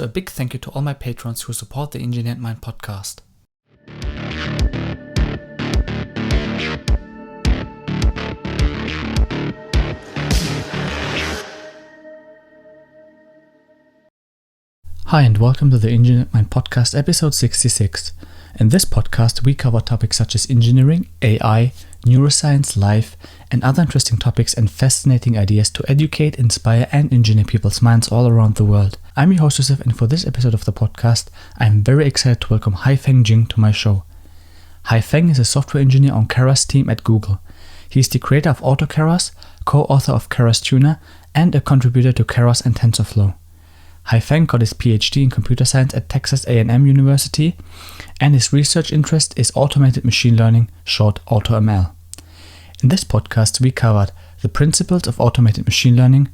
A big thank you to all my patrons who support the Engineered Mind podcast. Hi and welcome to the Engineered Mind podcast episode 66. In this podcast we cover topics such as engineering, AI, neuroscience, life, and other interesting topics and fascinating ideas to educate, inspire, and engineer people's minds all around the world. I'm your host Yusuf, and for this episode of the podcast, I'm very excited to welcome Haifeng Jin to my show. Haifeng is a software engineer on Keras team at Google. He is the creator of AutoKeras, co-author of Keras Tuner, and a contributor to Keras and TensorFlow. Haifeng got his Ph.D. in computer science at Texas A&M University, and his research interest is automated machine learning, short AutoML. In this podcast, we covered the principles of automated machine learning,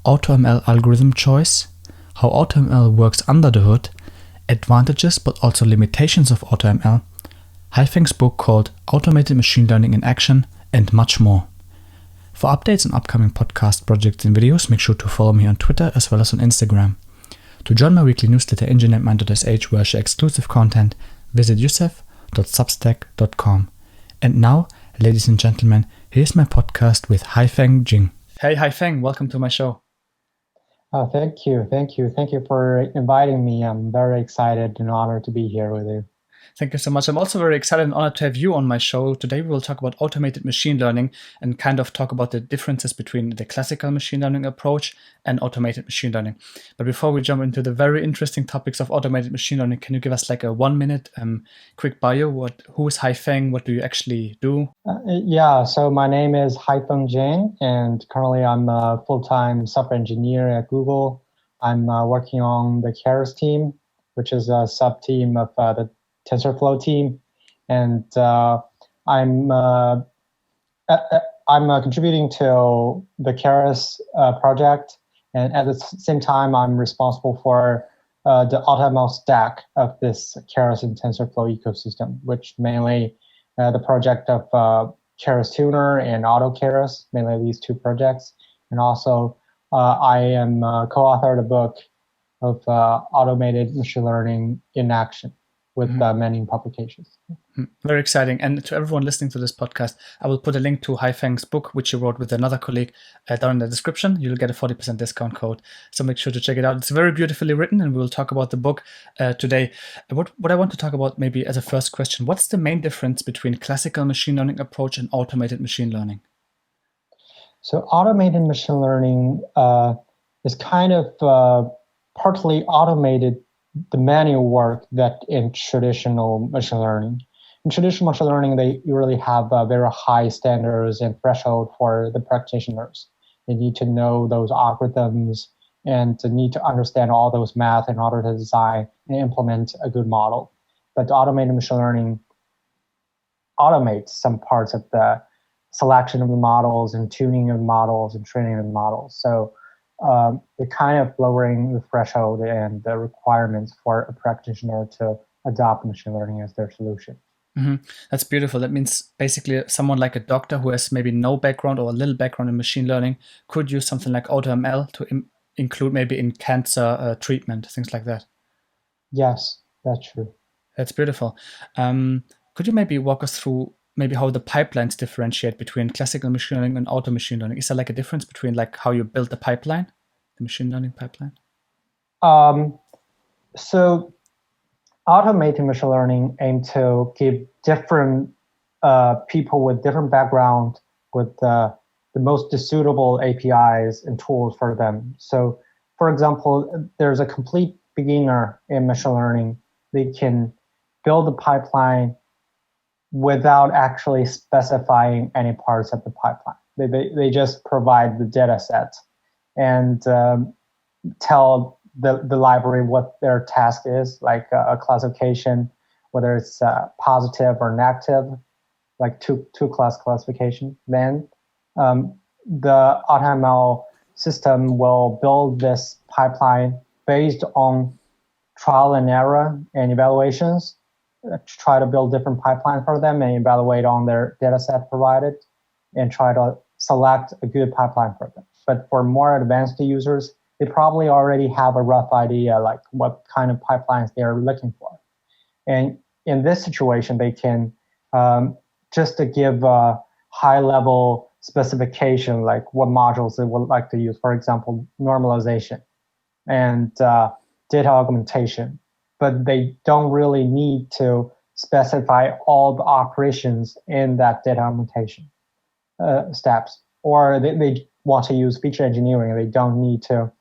AutoML algorithm choice, how AutoML works under the hood, advantages but also limitations of AutoML, Haifeng's book called Automated Machine Learning in Action, and much more. For updates on upcoming podcast projects and videos, make sure to follow me on Twitter as well as on Instagram. To join my weekly newsletter engineeredmind.sh where I share exclusive content, visit yusuf.substack.com. And now, ladies and gentlemen, here's my podcast with Haifeng Jin. Hey Haifeng, welcome to my show. Oh, thank you. Thank you for inviting me. I'm very excited and honored to be here with you. Thank you so much. I'm also very excited and honored to have you on my show. Today we will talk about automated machine learning and kind of talk about the differences between the classical machine learning approach and automated machine learning. But before we jump into the very interesting topics of automated machine learning, can you give us like a 1 minute quick bio? Who is Haifeng? What do you actually do? So my name is Haifeng Jin, and currently I'm a full-time software engineer at Google. I'm working on the Keras team, which is a sub-team of the TensorFlow team, and I'm contributing to the Keras project, and at the same time I'm responsible for the AutoML stack of this Keras and TensorFlow ecosystem, which mainly the project of Keras Tuner and AutoKeras, mainly these two projects, and also I am co-author of the book of automated machine learning in action, with many publications. Very exciting. And to everyone listening to this podcast, I will put a link to Haifeng's book, which he wrote with another colleague, down in the description. You'll get a 40% discount code. So make sure to check it out. It's very beautifully written, and we will talk about the book today. What I want to talk about maybe as a first question, what's the main difference between classical machine learning approach and automated machine learning? So automated machine learning is kind of partly automated the manual work that in traditional machine learning. In traditional machine learning, they usually have very high standards and threshold for the practitioners. They need to know those algorithms and to need to understand all those math in order to design and implement a good model. But automated machine learning automates some parts of the selection of the models and tuning of models and training of models. So they're kind of lowering the threshold and the requirements for a practitioner to adopt machine learning as their solution. Mm-hmm. That's beautiful. That means basically someone like a doctor who has maybe no background or a little background in machine learning could use something like AutoML to include maybe in cancer treatment, things like that. Yes, that's true. That's beautiful. Could you maybe walk us through maybe how the pipelines differentiate between classical machine learning and auto machine learning? Is there like a difference between like how you build the pipeline, the machine learning pipeline? So automated machine learning aim to give different people with different background with the most suitable APIs and tools for them. So for example, there's a complete beginner in machine learning. They can build a pipeline without actually specifying any parts of the pipeline. They just provide the data set and tell the library what their task is, like a classification, whether it's positive or negative, like two-class classification. Then the AutoML system will build this pipeline based on trial and error and evaluations, to try to build different pipelines for them and evaluate on their data set provided and try to select a good pipeline for them. But for more advanced users, they probably already have a rough idea like what kind of pipelines they're looking for. And in this situation, they can just to give a high-level specification, like what modules they would like to use. For example, normalization and data augmentation. But they don't really need to specify all the operations in that data augmentation steps. Or they want to use feature engineering. They don't need to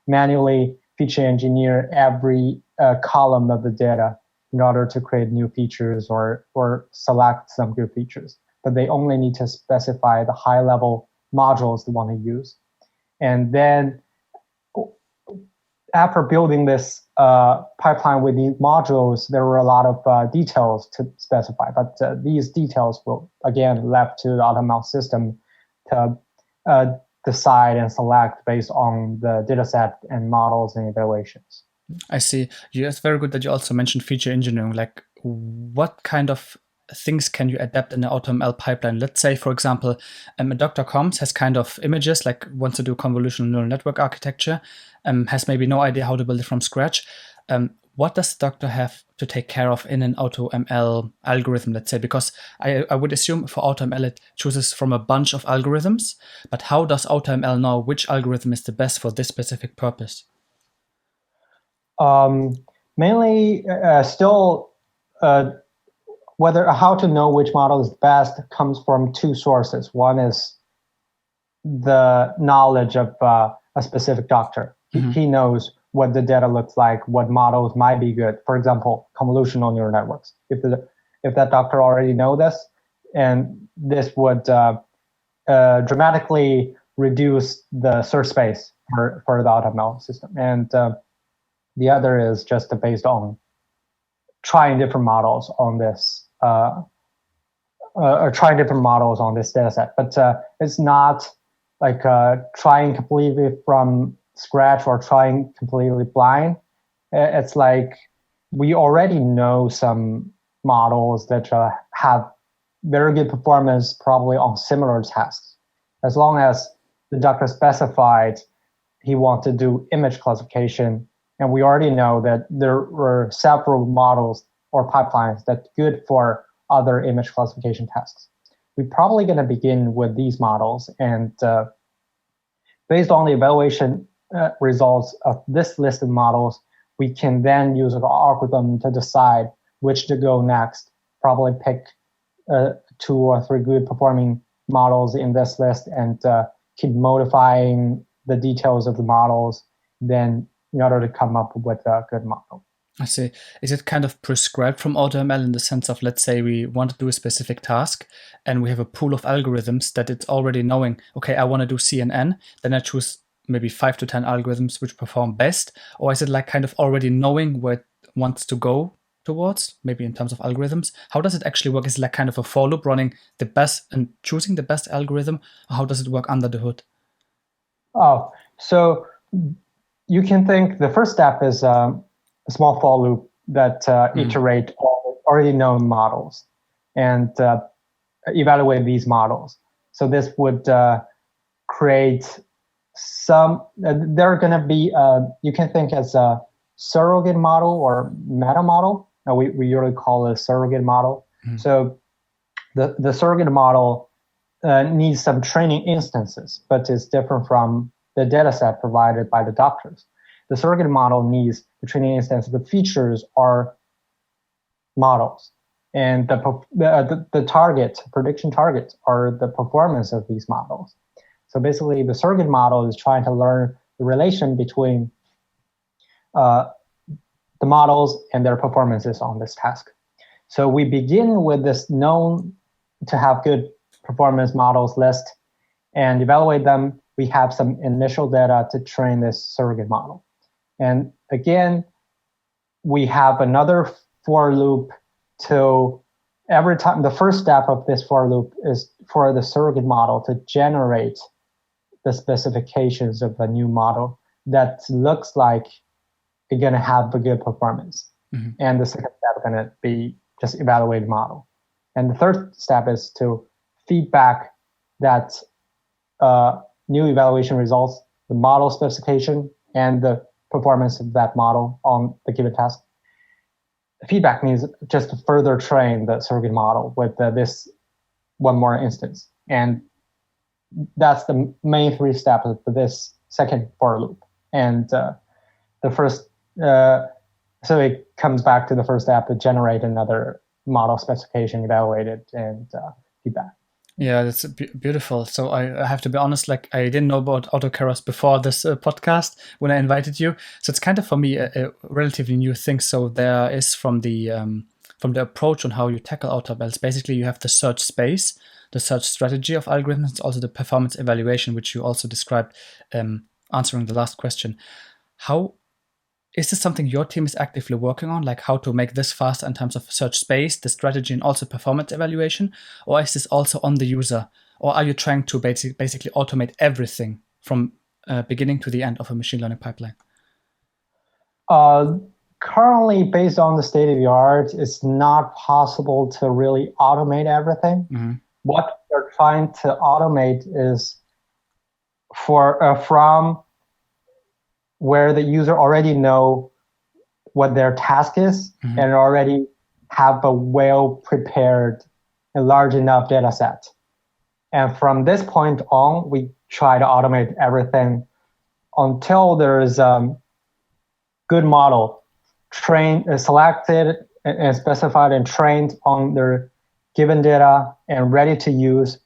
manually feature engineer every column of the data in order to create new features or select some good features. But they only need to specify the high-level modules they want to use. And then after building this pipeline with these modules, there were a lot of details to specify. But these details will, again, left to the AutoML system to decide and select based on the dataset and models and evaluations. I see. It's very good that you also mentioned feature engineering. Like, what kind of things can you adapt in the AutoML pipeline? Let's say, for example, a doctor comes, has kind of images, like wants to do convolutional neural network architecture, has maybe no idea how to build it from scratch. What does the doctor have to take care of in an AutoML algorithm, let's say? Because I would assume for AutoML it chooses from a bunch of algorithms, but how does AutoML know which algorithm is the best for this specific purpose? Mainly, still, how to know which model is best comes from two sources. One is the knowledge of a specific doctor. Mm-hmm. He knows what the data looks like, what models might be good. For example, convolutional neural networks. If that doctor already know this, and this would dramatically reduce the search space for the AutoML system. And the other is just based on trying different models on this, or trying different models on this data set. But it's not like trying completely from scratch or trying completely blind. It's like we already know some models that have very good performance probably on similar tasks. As long as the doctor specified he wants to do image classification, and we already know that there were several models or pipelines that's good for other image classification tasks. We're probably going to begin with these models, and based on the evaluation results of this list of models, we can then use an algorithm to decide which to go next. Probably pick 2 or 3 good performing models in this list and keep modifying the details of the models then in order to come up with a good model. I see. Is it kind of prescribed from AutoML in the sense of, let's say we want to do a specific task and we have a pool of algorithms that it's already knowing, okay, I want to do CNN, then I choose maybe 5 to 10 algorithms which perform best? Or is it like kind of already knowing where it wants to go towards, maybe in terms of algorithms? How does it actually work? Is it like kind of a for loop running the best and choosing the best algorithm? Or how does it work under the hood? Oh, so you can think the first step is a small for loop that iterate all already known models and evaluate these models. So this would create some, they're going to be, you can think as a surrogate model or meta model. We usually call it a surrogate model. So the surrogate model needs some training instances, but it's different from the data set provided by the doctors. The surrogate model needs the training instance. The features are models, and the target, prediction targets are the performance of these models. So basically, the surrogate model is trying to learn the relation between the models and their performances on this task. So we begin with this known to have good performance models list and evaluate them. We have some initial data to train this surrogate model. And again, we have another for loop to every time. The first step of this for loop is for the surrogate model to generate the specifications of a new model that looks like it's going to have a good performance. And the second step is going to be just evaluate the model. And the third step is to feedback that new evaluation results, the model specification, and the performance of that model on the given task. Feedback means just to further train the surrogate model with this one more instance. And that's the main three steps of this second for loop. And the first, so it comes back to the first step to generate another model specification, evaluate it, and feedback. Yeah, that's beautiful. So I have to be honest, like I didn't know about AutoKeras before this podcast when I invited you. So it's kind of for me a relatively new thing. So there is from the approach on how you tackle AutoMLs, basically you have the search space, the search strategy of algorithms, also the performance evaluation, which you also described answering the last question. How is this something your team is actively working on, like how to make this faster in terms of search space, the strategy, and also performance evaluation? Or is this also on the user? Or are you trying to basically automate everything from beginning to the end of a machine learning pipeline? Currently, based on the state of the art, it's not possible to really automate everything. Mm-hmm. What we're trying to automate is from where the user already know what their task is, mm-hmm. and already have a well-prepared and large enough data set. And from this point on, we try to automate everything until there is a good model selected and specified and trained on their given data and ready to use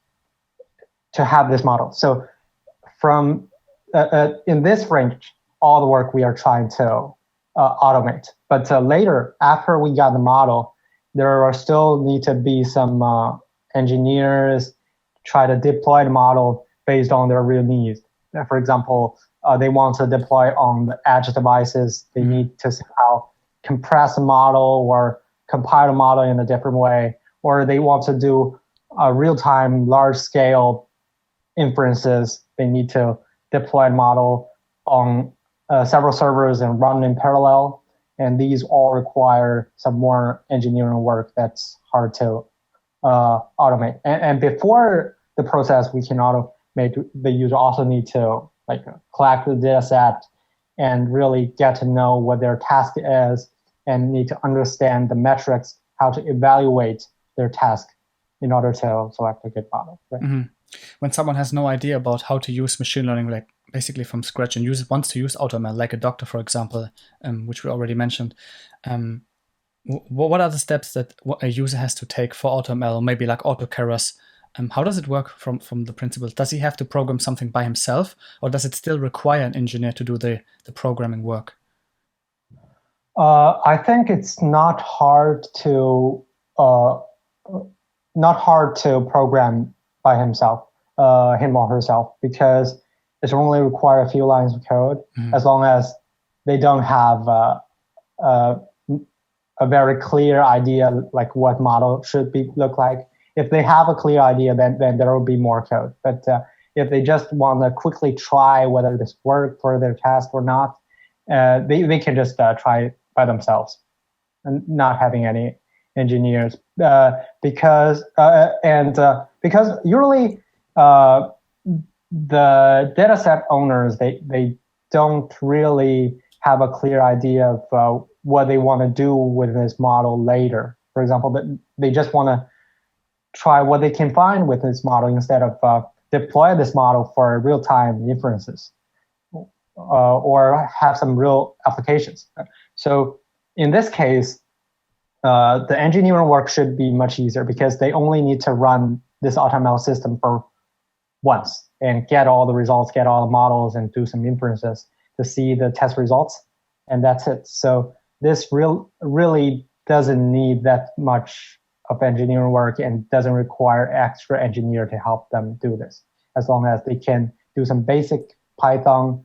to have this model. So from in this range, all the work we are trying to automate. But later, after we got the model, there are still need to be some engineers try to deploy the model based on their real needs. For example, they want to deploy on the edge devices. They need to somehow compress a model or compile a model in a different way, or they want to do real-time, large-scale inferences. They need to deploy a model on several servers and run in parallel. And these all require some more engineering work that's hard to automate. And before the process we can automate, the user also need to collect the data set and really get to know what their task is and need to understand the metrics, how to evaluate their task in order to select a good model. Right? Mm-hmm. When someone has no idea about how to use machine learning, like basically from scratch, and wants to use AutoML, like a doctor, for example, which we already mentioned, what are the steps that a user has to take for AutoML, or maybe like AutoKeras? How does it work from the principle? Does he have to program something by himself, or does it still require an engineer to do the programming work? I think it's not hard to program by himself, him or herself, because it only require a few lines of code, mm-hmm. as long as they don't have a very clear idea like what model should look like. If they have a clear idea, then there will be more code. But if they just want to quickly try whether this works for their task or not, they can just try it by themselves and not having any engineers. Because usually the dataset owners, they don't really have a clear idea of what they want to do with this model later. For example, they just want to try what they can find with this model instead of deploy this model for real-time inferences or have some real applications. So in this case, the engineering work should be much easier because they only need to run this AutoML system for once and get all the results, get all the models, and do some inferences to see the test results, and that's it. So this really doesn't need that much of engineering work and doesn't require extra engineer to help them do this, as long as they can do some basic Python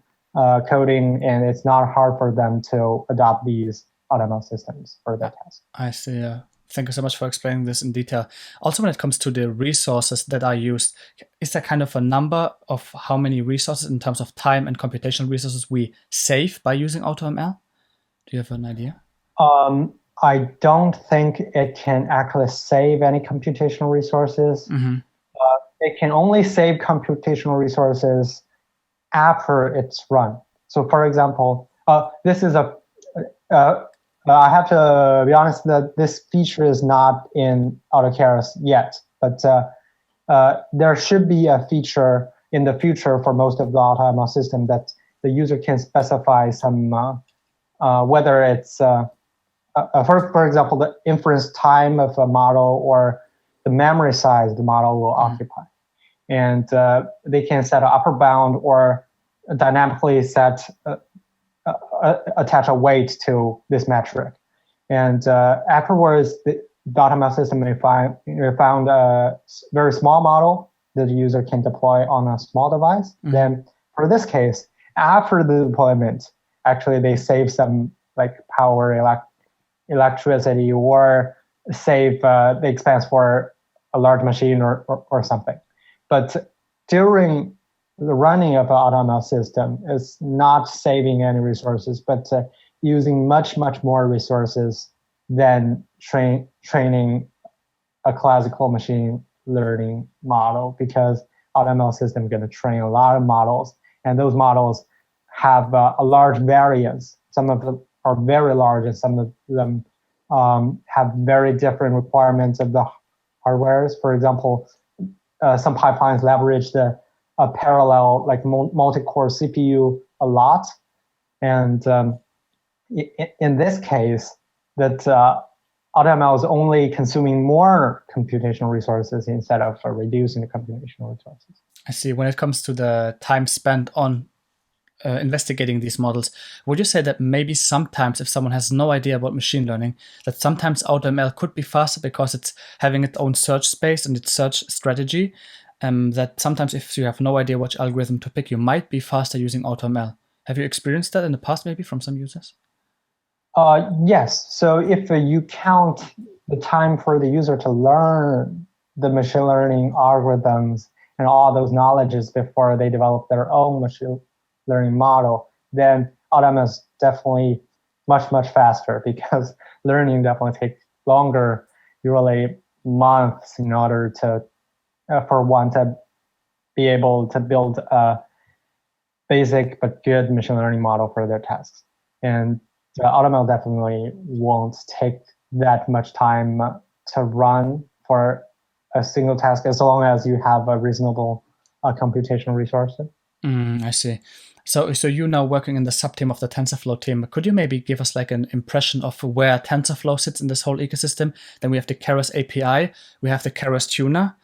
coding, and it's not hard for them to adopt these AutoML systems for their task. I see. Thank you so much for explaining this in detail. Also, when it comes to the resources that are used, is there kind of a number of how many resources in terms of time and computational resources we save by using AutoML? Do you have an idea? I don't think it can actually save any computational resources. Mm-hmm. It can only save computational resources after it's run. So for example, this is I have to be honest that this feature is not in AutoKeras yet, but there should be a feature in the future for most of the AutoML system that the user can specify some, whether it's, for example, the inference time of a model or the memory size the model will occupy. And they can set an upper bound or dynamically attach a weight to this metric. And afterwards, the AutoML system may found a very small model that the user can deploy on a small device. Then for this case, after the deployment, actually they save some like power, electricity, or save the expense for a large machine or something. But during the running of an AutoML system is not saving any resources, but using much more resources than training a classical machine learning model, because AutoML system is going to train a lot of models, and those models have a large variance. Some of them are very large, and some of them have very different requirements of the hardwares. For example, some pipelines leverage the parallel, like multi-core CPU a lot, and in this case, that AutoML is only consuming more computational resources instead of reducing the computational resources. I see. When it comes to the time spent on investigating these models, would you say that maybe sometimes if someone has no idea about machine learning, that sometimes AutoML could be faster because it's having its own search space and its search strategy, that sometimes if you have no idea which algorithm to pick, you might be faster using AutoML? Have you experienced that in the past maybe from some users? Yes. So if you count the time for the user to learn the machine learning algorithms and all those knowledges before they develop their own machine learning model, then AutoML is definitely much faster, because learning definitely takes longer, usually months, in order to for one to be able to build a basic but good machine learning model for their tasks. And AutoML definitely won't take that much time to run for a single task, as long as you have a reasonable computational resource. I see. So you now working in the sub-team of the TensorFlow team. Could you maybe give us like an impression of where TensorFlow sits in this whole ecosystem? Then we have the Keras API, we have the Keras Tuner,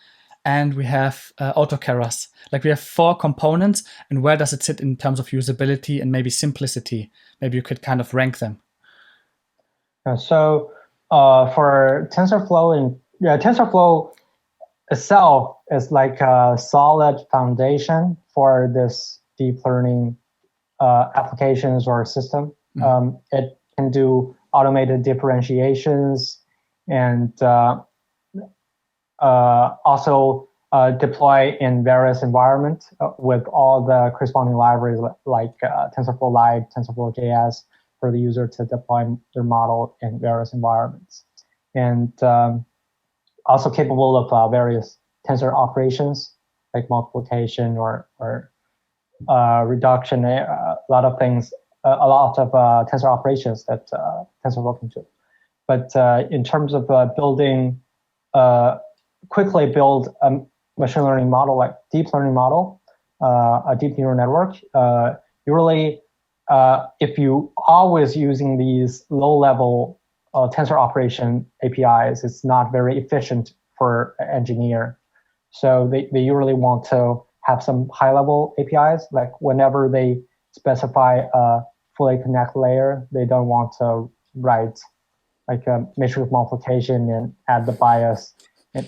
and we have AutoKeras. Like we have 4 components, and where does it sit in terms of usability and maybe simplicity? Maybe you could kind of rank them. So for TensorFlow, TensorFlow itself is like a solid foundation for this deep learning applications or system. It can do automated differentiations and also deploy in various environments with all the corresponding libraries like TensorFlow Lite, TensorFlow.js, for the user to deploy their model in various environments. And also capable of various tensor operations like multiplication or reduction, a lot of things, a lot of tensor operations that TensorFlow can do. But in terms of building, quickly build a machine learning model, like deep learning model, a deep neural network, usually if you always using these low-level tensor operation APIs, it's not very efficient for an engineer. So they usually want to have some high-level APIs, like whenever they specify a fully connect layer, they don't want to write like a matrix multiplication and add the bias and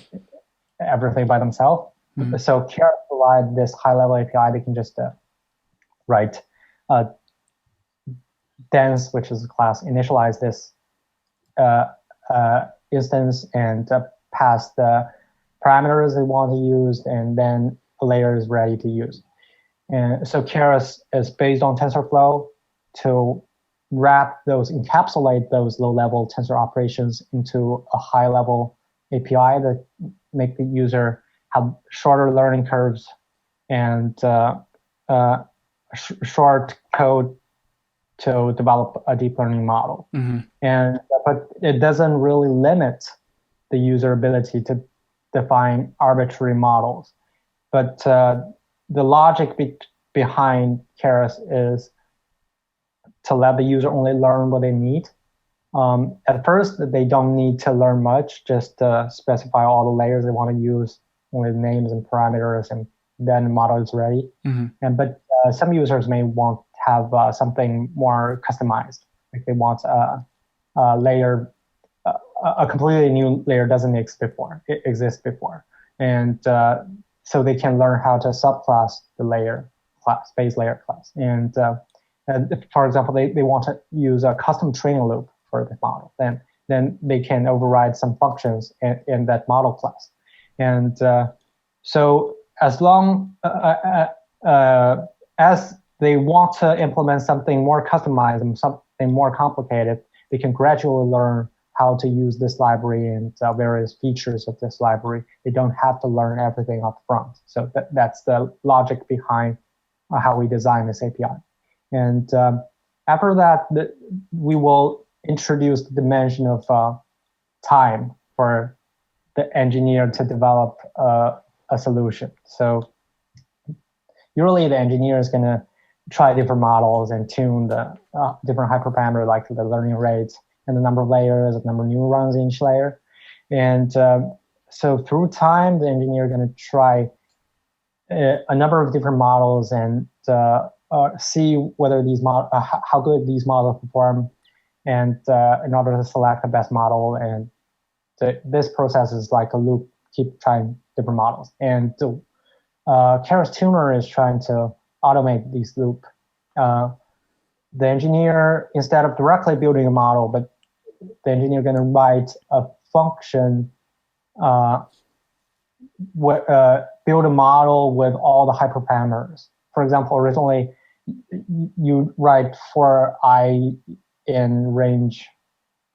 everything by themselves. So Keras provide this high-level API. They can just write dense, which is a class, initialize this instance and pass the parameters they want to use, and then a layer is ready to use. And so Keras is based on TensorFlow to encapsulate those low-level tensor operations into a high-level API that make the user have shorter learning curves and short code to develop a deep learning model. Mm-hmm. But it doesn't really limit the user ability to define arbitrary models. But the logic behind Keras is to let the user only learn what they need. At first, they don't need to learn much, just specify all the layers they want to use, only names and parameters, and then the model is ready. Mm-hmm. But some users may want to have something more customized, like they want a layer, a completely new layer doesn't exist before. And so they can learn how to subclass the layer class, base layer class. And for example, they want to use a custom training loop for the model. Then they can override some functions in that model class. And so as long as they want to implement something more customized and something more complicated, they can gradually learn how to use this library and various features of this library. They don't have to learn everything up front. So that's the logic behind how we design this API. And after that, we will introduce the dimension of time for the engineer to develop a solution. So usually the engineer is going to try different models and tune the different hyperparameters, like the learning rates and the number of layers, the number of neurons in each layer. And so through time, the engineer is going to try a number of different models and see whether these how good these models perform, and in order to select the best model. And this process is like a loop, keep trying different models. And Keras Tuner is trying to automate this loop. The engineer, instead of directly building a model, but the engineer going to write a function, build a model with all the hyperparameters. For example, originally you write for I in range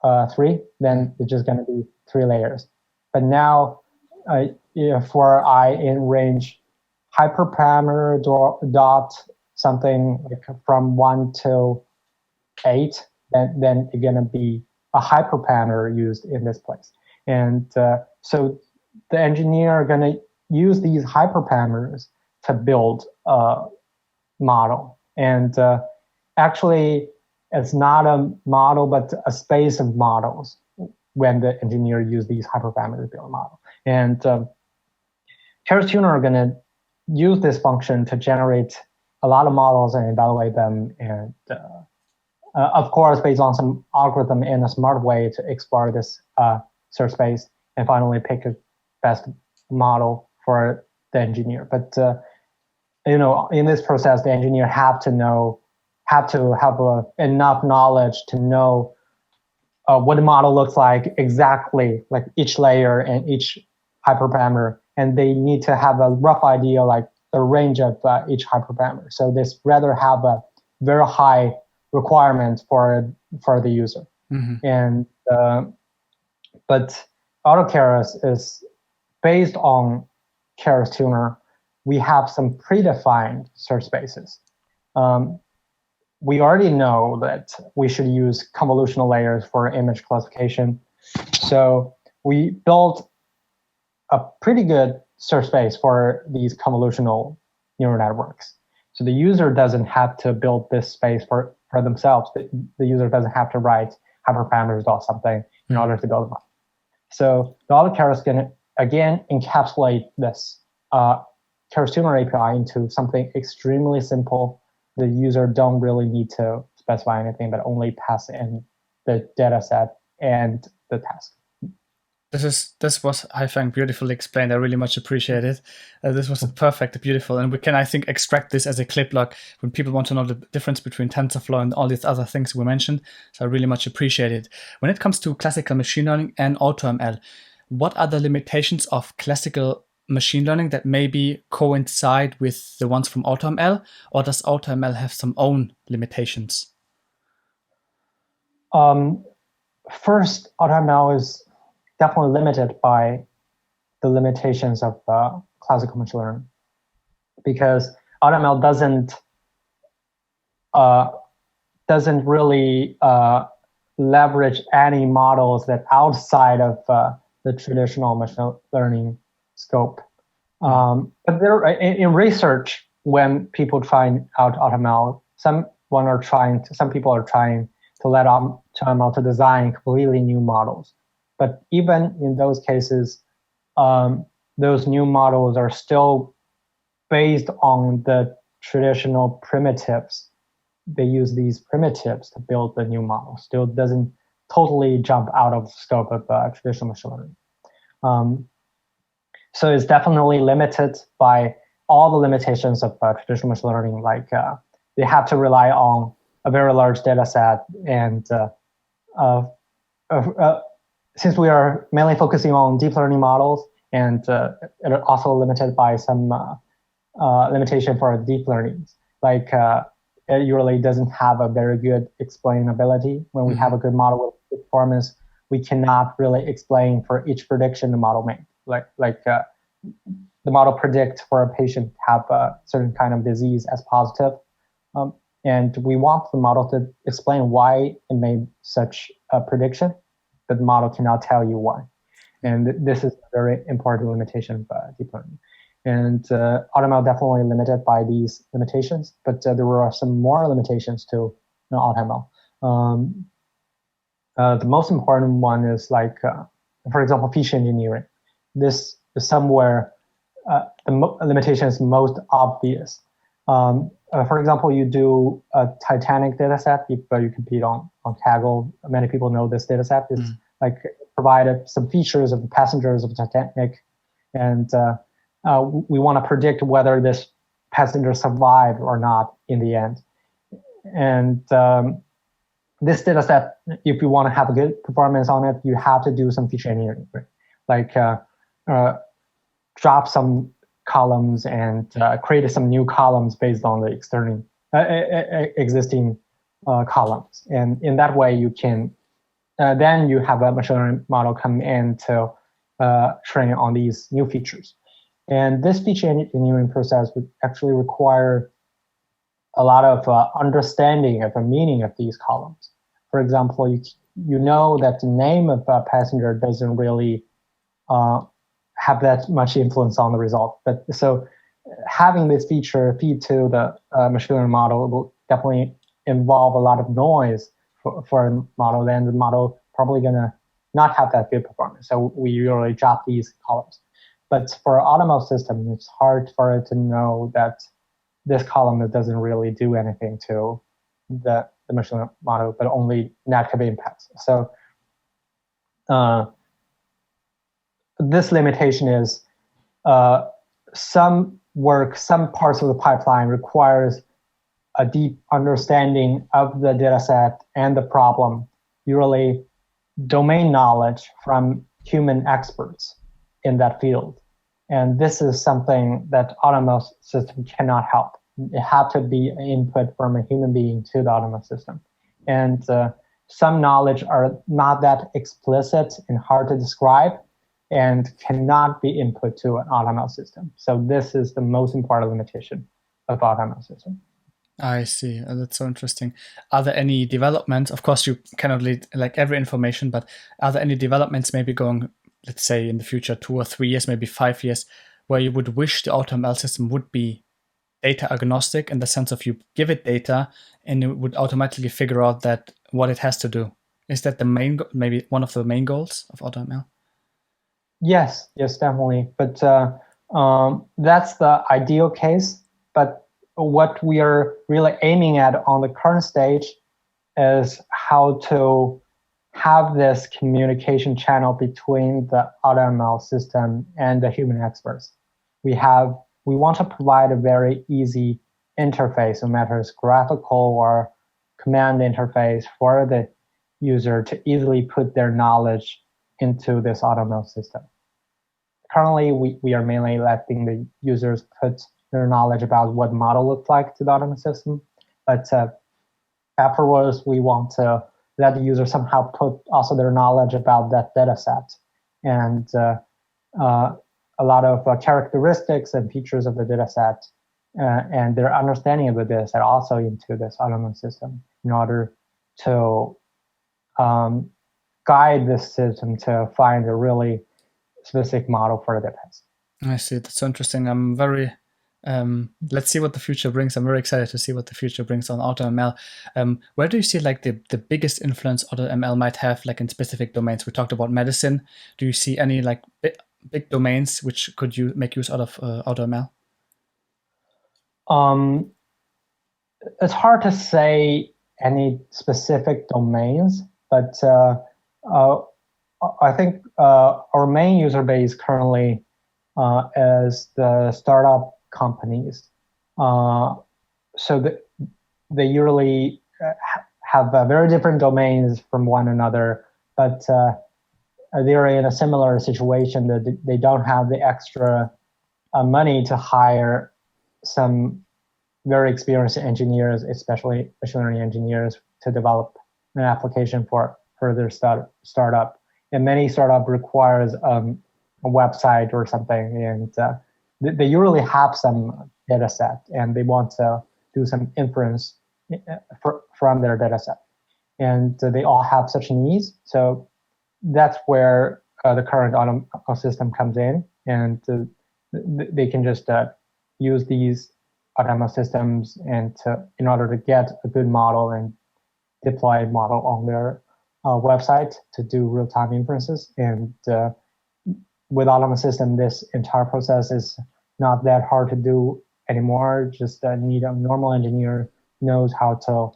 3, then it's just going to be 3 layers. But now for I in range hyperparameter dot something like from 1 to 8, then it's going to be a hyperparameter used in this place. And so the engineer are going to use these hyperparameters to build a model. And actually, it's not a model, but a space of models when the engineer use these hyperparameters to build a model. And Keras Tuner are going to use this function to generate a lot of models and evaluate them. And of course, based on some algorithm in a smart way to explore this search space and finally pick a best model for the engineer. But in this process, the engineer have to have enough knowledge to know what the model looks like exactly, like each layer and each hyperparameter, and they need to have a rough idea, like the range of each hyperparameter. So this rather have a very high requirement for the user. Mm-hmm. And but AutoKeras is based on Keras Tuner. We have some predefined search spaces. We already know that we should use convolutional layers for image classification. So we built a pretty good search space for these convolutional neural networks. So the user doesn't have to build this space for themselves. The user doesn't have to write hyperparameters or something in order to build them. So the AutoKeras is going to, again, encapsulate this Keras Tuner API into something extremely simple. The user don't really need to specify anything, but only pass in the data set and the task. This was, Haifeng, beautifully explained. I really much appreciate it. This was perfect, beautiful, and we can, I think, extract this as a clip log when people want to know the difference between TensorFlow and all these other things we mentioned. So I really much appreciate it. When it comes to classical machine learning and AutoML, what are the limitations of classical machine learning that maybe coincide with the ones from AutoML, or does AutoML have some own limitations? First, AutoML is definitely limited by the limitations of classical machine learning, because AutoML doesn't doesn't really leverage any models that outside of the traditional machine learning scope. But there, in research, when people try out AutoML, some people are trying to let AutoML to design completely new models. But even in those cases, those new models are still based on the traditional primitives. They use these primitives to build the new model. Still doesn't totally jump out of the scope of traditional machine learning. So it's definitely limited by all the limitations of traditional machine learning, like they have to rely on a very large data set, and since we are mainly focusing on deep learning models, and it are also limited by some limitation for deep learning, like it usually doesn't have a very good explainability. When we have a good model with performance, we cannot really explain for each prediction the model made. Like the model predict for a patient have a certain kind of disease as positive, and we want the model to explain why it made such a prediction, but the model cannot tell you why. And this is a very important limitation of deep learning. And AutoML definitely limited by these limitations, but there were some more limitations to AutoML. The most important one is like, for example, feature engineering. This is somewhere the limitation is most obvious. For example, you do a Titanic data set, but you compete on Kaggle. Many people know this data set. It's like provided some features of the passengers of the Titanic, and we want to predict whether this passenger survived or not in the end. And this data set, if you want to have a good performance on it, you have to do some feature engineering, right? Like drop some columns and create some new columns based on the existing columns. And in that way, you can then you have a machine learning model come in to train on these new features. And this feature engineering process would actually require a lot of understanding of the meaning of these columns. For example, you know that the name of a passenger doesn't really have that much influence on the result. But so having this feature feed to the machine learning model will definitely involve a lot of noise for a model. Then the model probably gonna not have that good performance. So we usually drop these columns. But for AutoML system, it's hard for it to know that this column doesn't really do anything to the machine learning model, but only negative impacts. So this limitation is some parts of the pipeline requires a deep understanding of the data set and the problem, usually domain knowledge from human experts in that field. And this is something that AutoML system cannot help. It has to be an input from a human being to the AutoML system. And some knowledge are not that explicit and hard to describe and cannot be input to an AutoML system. So this is the most important limitation of AutoML system. I see. That's so interesting. Are there any developments? Of course, you cannot lead like every information, but are there any developments maybe going, let's say in the future, 2 or 3 years, maybe 5 years, where you would wish the AutoML system would be data agnostic in the sense of you give it data and it would automatically figure out that what it has to do? Is that the main, maybe one of the main goals of AutoML? Yes, definitely. But that's the ideal case. But what we are really aiming at on the current stage is how to have this communication channel between the AutoML system and the human experts. We want to provide a very easy interface, no matter it's graphical or command interface, for the user to easily put their knowledge into this AutoML system. Currently, we are mainly letting the users put their knowledge about what model looks like to the AutoML system. But afterwards, we want to let the user somehow put also their knowledge about that data set and a lot of characteristics and features of the data set and their understanding of the data set also into this autonomous system in order to guide this system to find a really specific model for the test. I see. That's so interesting. I'm very let's see what the future brings. I'm very excited to see what the future brings on AutoML. Where do you see like the biggest influence AutoML might have, like in specific domains? We talked about medicine. Do you see any like big domains which could you make use out of AutoML? It's hard to say any specific domains, but I think our main user base currently is the startup companies. So they usually have very different domains from one another, but they're in a similar situation that they don't have the extra money to hire some very experienced engineers, especially machine learning engineers, to develop an application for their startup. And many startup requires a website or something, and they usually have some data set, and they want to do some inference from their data set. And they all have such needs. So that's where the current AutoML system comes in, and they can just use these AutoML systems in order to get a good model and deploy a model on their website to do real-time inferences. And with AutoML system, this entire process is not that hard to do anymore. Just need a normal engineer knows how to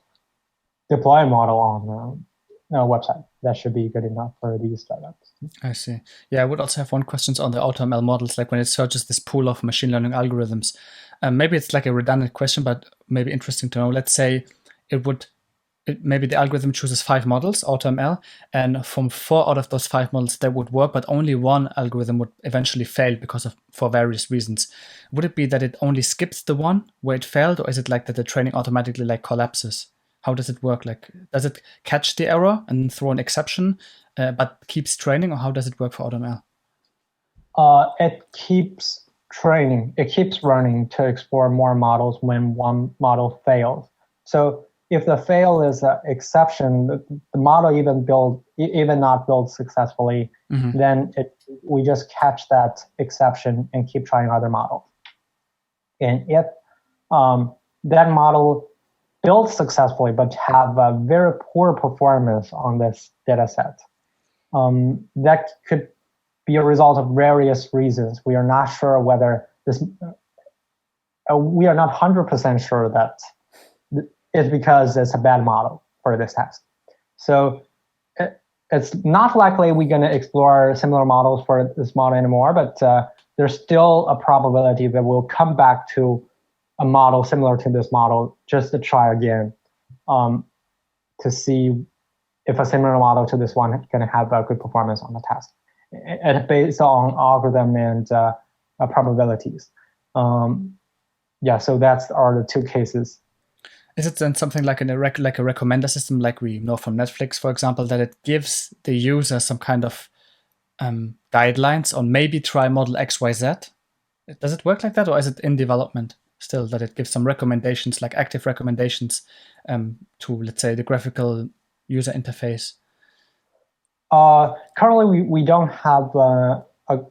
deploy a model on a website. That should be good enough for these startups. I see. Yeah, I would also have one question on the AutoML models, like when it searches this pool of machine learning algorithms. Maybe it's like a redundant question, but maybe interesting to know. Let's say maybe the algorithm chooses 5 models, AutoML, and from 4 out of those 5 models that would work, but only one algorithm would eventually fail for various reasons. Would it be that it only skips the one where it failed, or is it like that the training automatically like collapses? How does it work? Like, does it catch the error and throw an exception, but keeps training, or how does it work for AutoML? It keeps training. It keeps running to explore more models when one model fails. So if the fail is an exception, the model even not built successfully, then we just catch that exception and keep trying other models. And if that model built successfully but have a very poor performance on this data set, that could be a result of various reasons. We are not sure whether we are not 100% sure that it's because it's a bad model for this test. So it's not likely we're going to explore similar models for this model anymore, but there's still a probability that we'll come back to a model similar to this model just to try again to see if a similar model to this one is going to have a good performance on the test. It's based on algorithm and probabilities. So that's are the 2 cases. Is it then something like a recommender system, like we know from Netflix, for example, that it gives the user some kind of guidelines on maybe try model XYZ? Does it work like that, or is it in development still, that it gives some recommendations, like active recommendations to, let's say, the graphical user interface? Currently, we don't have a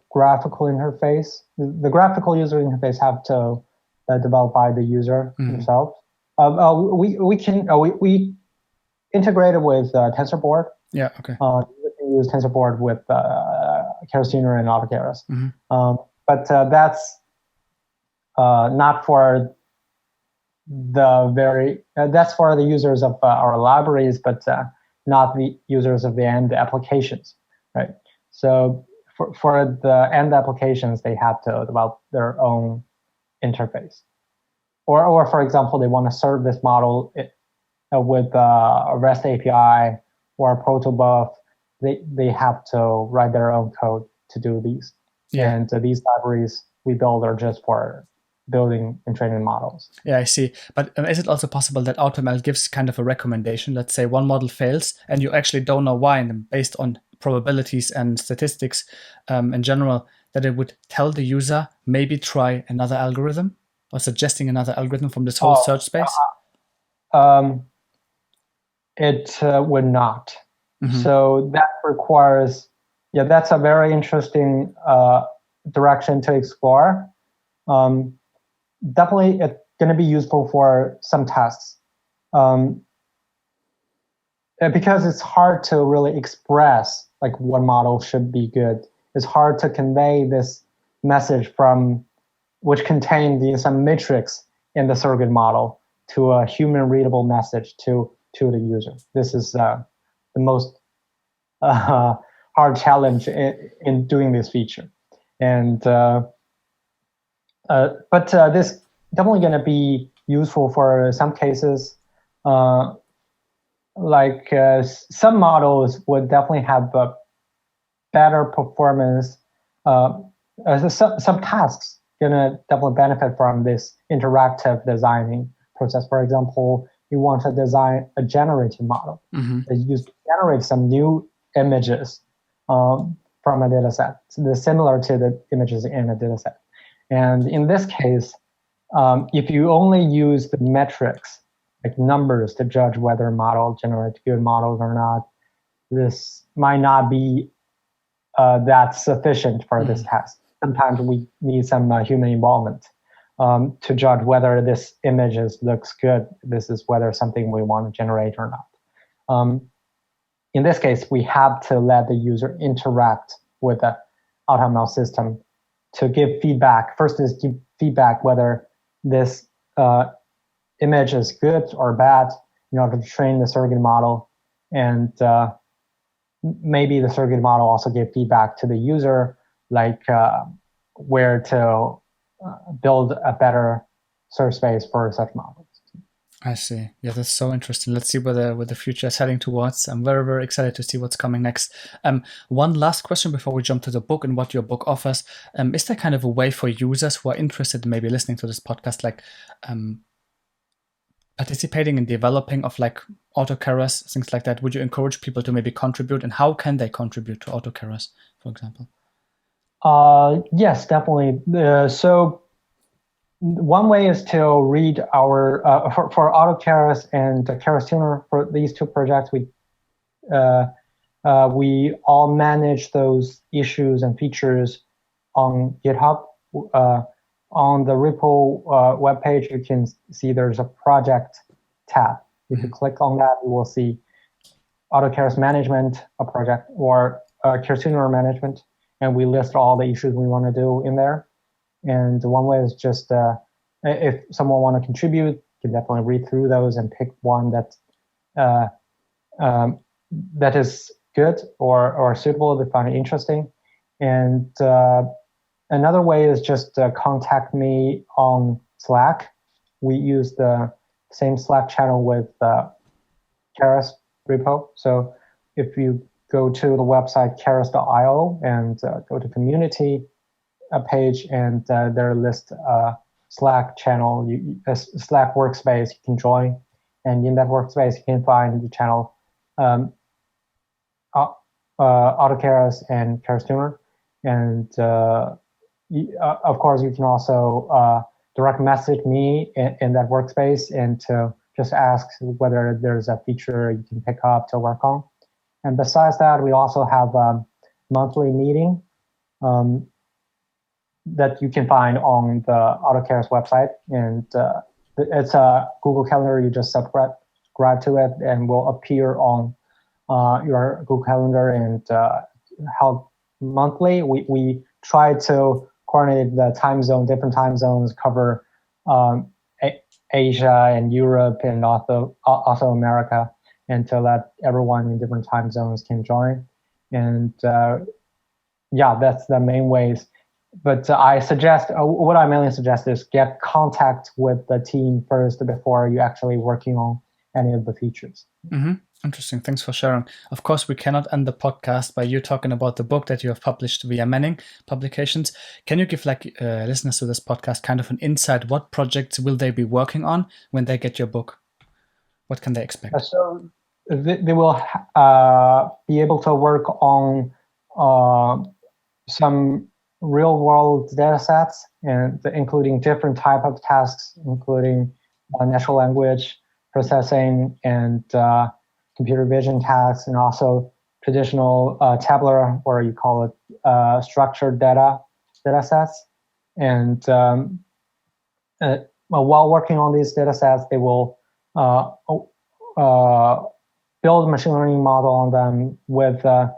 graphical interface. The graphical user interface have to developed by the user themselves. We integrated with TensorBoard. Yeah, okay. We can use TensorBoard with Keras Tuner and AutoKeras. But that's not for that's for the users of our libraries, but not the users of the end applications, right? So for the end applications, they have to develop their own interface. Or for example, they want to serve this model with a REST API or a protobuf. They have to write their own code to do these. Yeah. And these libraries we build are just for building and training models. Yeah, I see. But is it also possible that AutoML gives kind of a recommendation? Let's say one model fails and you actually don't know why, and based on probabilities and statistics in general, that it would tell the user maybe try another algorithm? or suggesting another algorithm from this whole search space? It would not. So that requires, that's a very interesting direction to explore. Definitely, it's going to be useful for some tasks. Because it's hard to really express like what model should be good. It's hard to convey this message from which contained some matrix in the surrogate model to a human readable message to the user. This is the most hard challenge in doing this feature. And but this definitely going to be useful for some cases. Like some models would definitely have a better performance. Some tasks gonna definitely benefit from this interactive designing process. For example, you want to design a generative model that you generate some new images from a data set. So they're similar to the images in a data set. And in this case, if you only use the metrics, like numbers, to judge whether a model generates good models or not, this might not be that sufficient for this task. Sometimes we need some human involvement to judge whether this image looks good. This is whether something we want to generate or not. In this case, we have to let the user interact with the AutoML system to give feedback. First is give feedback whether this image is good or bad in order to train the surrogate model. And maybe the surrogate model also give feedback to the user, like where to build a better search space for such models. I see. Yeah, that's so interesting. Let's see where the future is heading towards. I'm very, very excited to see what's coming next. One last question before we jump to the book and what your book offers. Is there kind of a way for users who are interested in maybe listening to this podcast, like participating in developing of like AutoKeras, things like that? Would you encourage people to maybe contribute, and how can they contribute to AutoKeras, for example? Yes, definitely. So one way is to read our for AutoKeras and Keras Tuner. For these two projects, we all manage those issues and features on GitHub. On the repo webpage, you can see there's a project tab. If you click on that, you will see AutoKeras management, a project, or Keras Tuner management, and we list all the issues we want to do in there. And one way is just if someone want to contribute, you can definitely read through those and pick one that that is good or suitable, they find it interesting. And another way is just contact me on Slack. We use the same Slack channel with Keras repo. So if you go to the website keras.io and go to community page, and there list Slack channel, Slack workspace you can join. And in that workspace, you can find the channel AutoKeras and Keras Tuner. And of course, you can also direct message me in that workspace and to just ask whether there's a feature you can pick up to work on. And besides that, we also have a monthly meeting that you can find on the AutoKeras website. And it's a Google Calendar. You just subscribe to it and will appear on your Google Calendar. And how monthly, we try to coordinate the time zone, different time zones, cover Asia and Europe and also America, and to let everyone in different time zones can join. And that's the main ways. But I suggest, what I mainly suggest is get contact with the team first before you actually working on any of the features. Mm-hmm. Interesting. Thanks for sharing. Of course, we cannot end the podcast by you talking about the book that you have published via Manning Publications. Can you give listeners to this podcast kind of an insight? What projects will they be working on when they get your book? What can they expect? So they will be able to work on some real-world data sets, and including different type of tasks, including natural language processing and computer vision tasks, and also traditional tabular, or you call it structured data sets. And while working on these data sets, they will build a machine learning model on them with the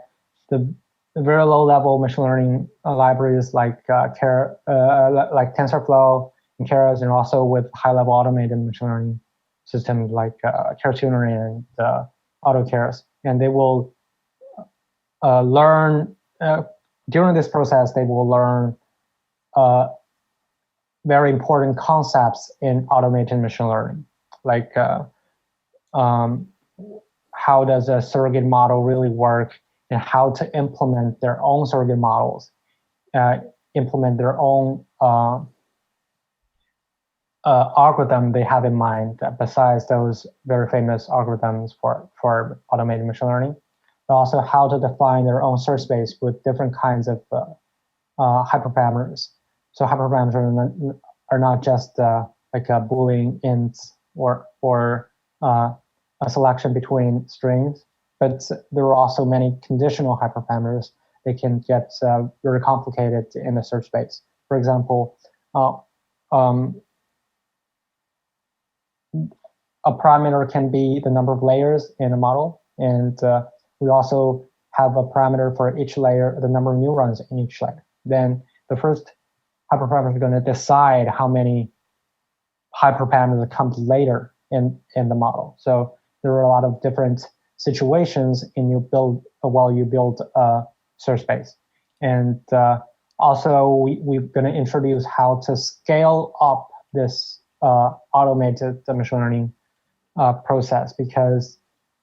very low-level machine learning libraries like TensorFlow and Keras, and also with high-level automated machine learning systems like Keras Tuner and AutoKeras. And they will learn during this process. They will learn very important concepts in automated machine learning, like how does a surrogate model really work, and how to implement their own surrogate models, implement their own algorithm they have in mind besides those very famous algorithms for automated machine learning, but also how to define their own search space with different kinds of hyperparameters. So hyperparameters are not just like a Boolean int or a selection between strings, but there are also many conditional hyperparameters. They can get very complicated in the search space. For example, a parameter can be the number of layers in a model, and we also have a parameter for each layer, the number of neurons in each layer. Then the first hyperparameter is going to decide how many hyperparameters come later in the model. So there are a lot of different situations while you build a search space. And also we're going to introduce how to scale up this automated machine learning process, because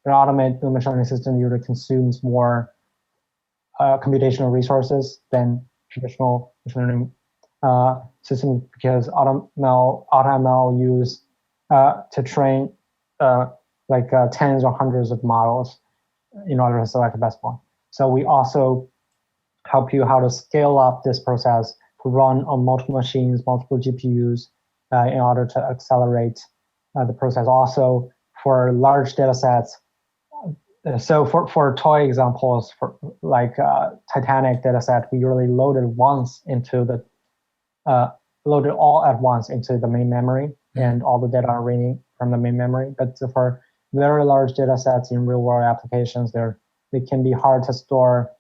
an automated machine learning system usually consumes more computational resources than traditional machine learning systems, because AutoML use to train tens or hundreds of models in order to select the best one. So we also help you how to scale up this process to run on multiple machines, multiple GPUs, in order to accelerate the process. Also, for large data sets, so for toy examples, for like Titanic data set, we really loaded all at once into the main memory, and all the data are reading from the main memory. But for very large data sets in real world applications, they can be hard to store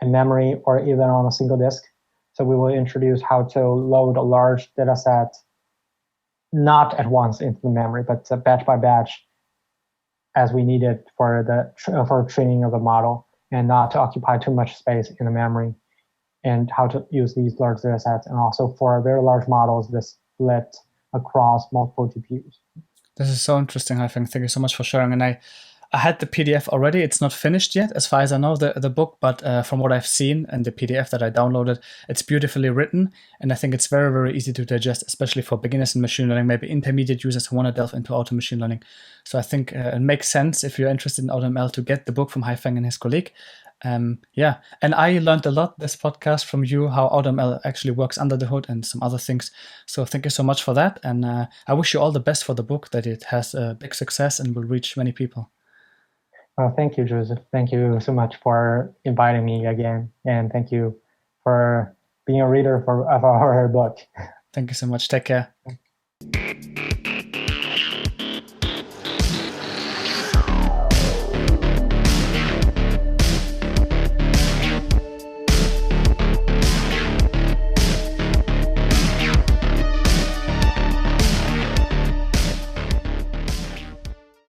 in memory or even on a single disk. So we will introduce how to load a large data set not at once into the memory, but batch by batch as we need it for training of the model, and not to occupy too much space in the memory, and how to use these large data sets. And also for very large models, this split across multiple GPUs. This is so interesting, Haifeng. Thank you so much for sharing. And I had the PDF already. It's not finished yet, as far as I know, the book, but from what I've seen and the PDF that I downloaded, it's beautifully written. And I think it's very, very easy to digest, especially for beginners in machine learning, maybe intermediate users who want to delve into auto machine learning. So I think it makes sense, if you're interested in AutoML, to get the book from Haifeng and his colleague. And I learned a lot this podcast from you, how AutoML actually works under the hood and some other things. So thank you so much for that. And I wish you all the best for the book, that it has a big success and will reach many people. Well, thank you, Joseph. Thank you so much for inviting me again. And thank you for being a reader of our book. Thank you so much. Take care.